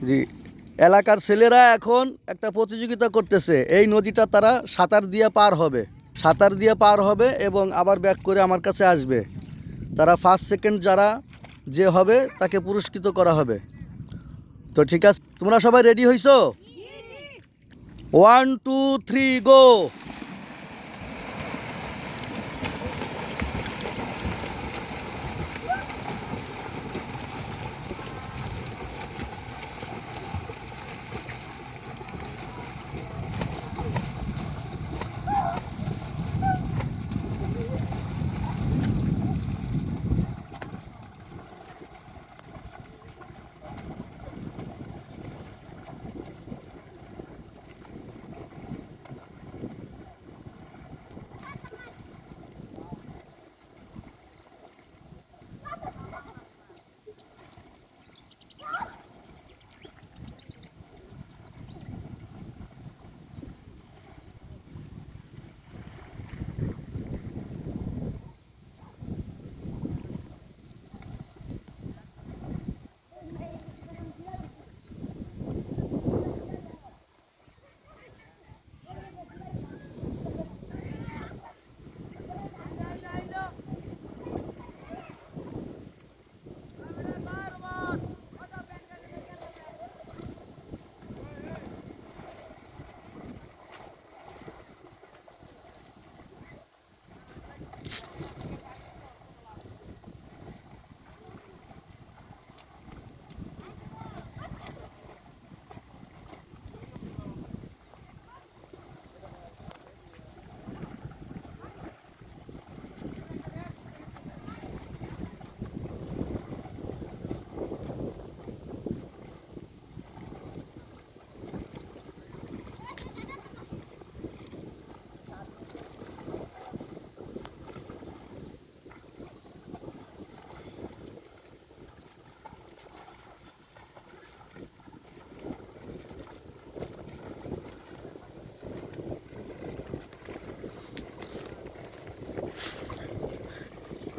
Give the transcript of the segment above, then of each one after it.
জি, এলাকার ছেলেরা এখন একটা প্রতিযোগিতা করতেছে, এই নদীটা তারা সাঁতার দিয়ে পার হবে এবং আবার ব্যাক করে আমার কাছে আসবে। তারা ফার্স্ট সেকেন্ড যারা যে হবে তাকে পুরস্কৃত করা হবে। তো ঠিক আছে, তোমরা সবাই রেডি হইছো? 1 2 3 গো।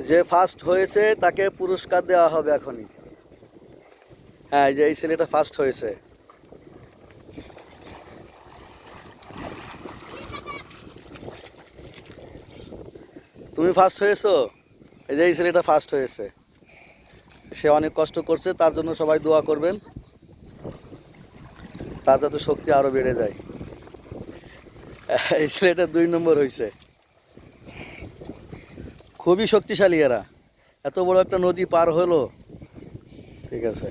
যে ফার্স্ট হয়েছে তাকে পুরস্কার দেওয়া হবে এখনই। হ্যাঁ, যে এই ছেলেটা ফার্স্ট হয়েছে। তুমি ফার্স্ট হয়েছো? এই যে এই ছেলেটা ফার্স্ট হয়েছে। সে অনেক কষ্ট করছে, তার জন্য সবাই দোয়া করবেন, তার যাতে শক্তি আরো বেড়ে যায়। এই ছেলেটা 2 নম্বর হয়েছে। খুবই শক্তিশালী এরা, এত বড় একটা নদী পার হলো। ঠিক আছে,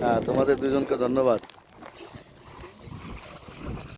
হ্যাঁ, তোমাদের দুজনকে ধন্যবাদ।